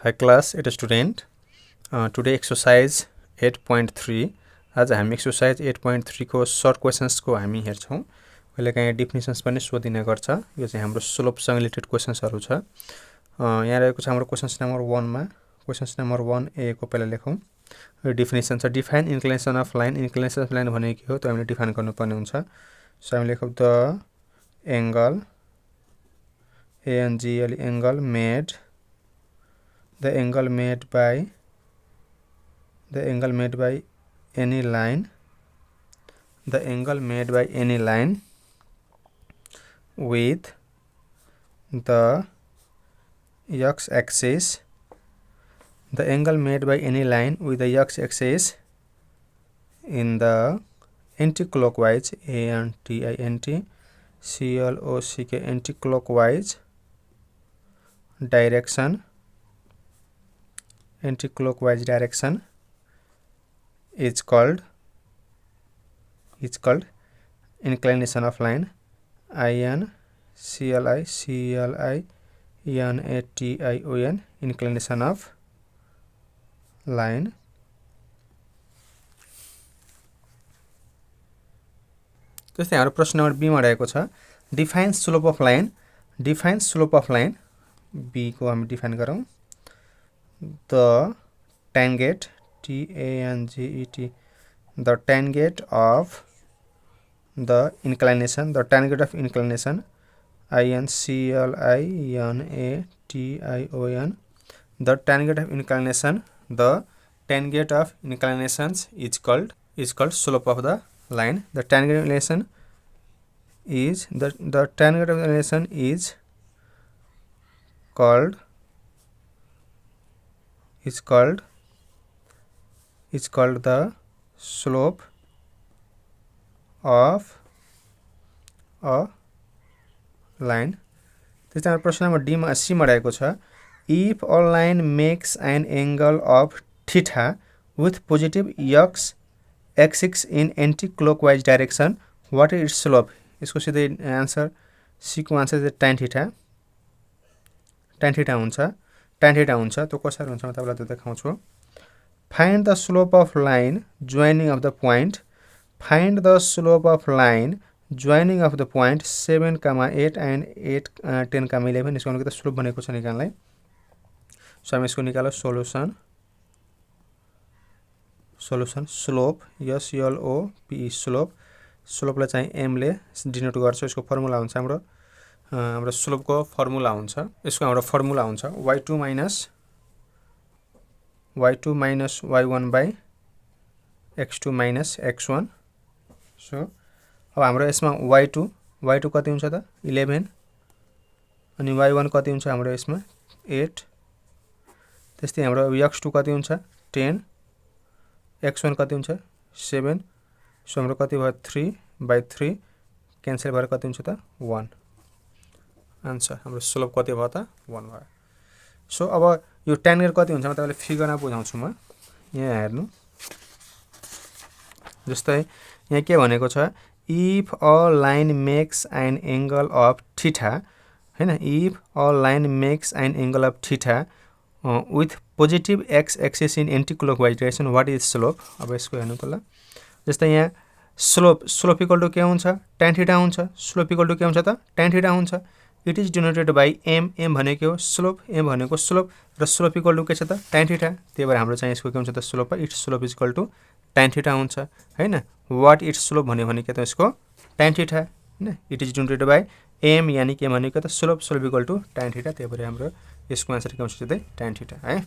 Hi class, it is student. Today exercise 8.3. आज हामी exercise 8.3 को short questions को हामी हेर्छौं। कहिलेकाहीँ definitions पनि सोधिने गर्छ। यो चाहिँ हाम्रो slope सँग related questions हरु छ। यहाँ रहेको छ हाम्रो questions number 1 मा। Questions number 1A को पहिला लेखौं। यो definition छ define inclination of line. Inclination of line भनेको के हो त्यो हामीले define गर्नुपर्ने हुन्छ। So हामी लेखौं the angle angle made the angle made by any line with the x-axis in the anti-clockwise anti-clockwise direction is called inclination of line. inclination inclination of line. त्यस्तै हाम्रो प्रश्न नम्बर बी मा रहेको छ define slope of line. Define slope of line B को हामी define गरौँ. The tangent the tangent of inclination the tangent of inclination is called slope of the line. The tangent of inclination is the tangent of inclination is called the slope of a line. त्यस्तै हाम्रो प्रश्न number D मा C मा रहेको छ if a line makes an angle of theta with positive x axis in anti-clockwise direction, what is its slope? यसको सिधै answer C को आन्सर चाहिँ tan theta हुन्छ. tan theta हुन्छ. त्यो कसरी हुन्छ म तपाईलाई त्यो देखाउँछु. Find the slope of line joining of the point. Find the slope of line joining of the point 7, 8 and 8, 10, 11. यसको मतलब स्लोप भनेको छ निकाल्नलाई. सो हामी यसको निकाल्नु सोलुसन स्लोप SLOPE स्लोपलाई चाहिँ m ले डिनोट गर्छ. यसको फर्मुला हुन्छ हाम्रो स्लोप को फर्मुला हुन्छ. यसको हाम्रो फर्मुला हुन्छ y2 minus y1 by x2 minus x1. So अब हाम्रो यसमा y2 कति हुन्छ त 11 अनि y1 कति हुन्छ हाम्रो यसमा 8. त्यस्तै हाम्रो x2 कति हुन्छ 10 x1 कति हुन्छ 7. सो हाम्रो कति भयो 3/3 क्यान्सल भएर कति हुन्छ त 1. आन्सर हाम्रो स्लोप कति भयो त 1 भयो. सो अब यो tan कति हुन्छ म तपाईलाई फिगरमा बुझाउँछु म. यहाँ हेर्नु जस्तै यहाँ के भनेको छ if a line makes an angle of theta हैन if a line makes an angle of theta with positive x axis in anti-clockwise direction, what is slope? अब यसको हेर्नु त ल. जस्तै यहाँ slope equal to के हुन्छ tan theta हुन्छ. slope equal to के हुन्छ त tan theta हुन्छ. it is denoted by m भनेको slope भनेको slope र slope equal to के छ त tan theta. त्यही भएर हाम्रो चाहिँ यसको के हुन्छ त slope its slope is equal to tan theta हुन्छ हैन. what its slope भने के त यसको tan theta हैन. it is denoted by m यानी के भनेको त slope equal to tan theta. त्यही भएर हाम्रो यसको आन्सर के हुन्छ त tan theta है.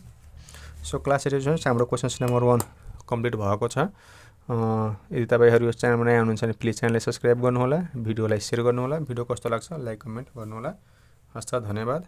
सो क्लास एजुकेसन हाम्रो क्वेशन्स नम्बर 1 कम्प्लिट भएको छ. यदि तपाईहरु यस च्यानलमा नयाँ हुनुहुन्छ भने प्लिज च्यानललाई सब्स्क्राइब गर्नु होला, भिडियोलाई शेयर गर्नु होला, भिडियो कस्तो लाग्छ लाइक कमेन्ट गर्नु होला. हस्त धन्यवाद.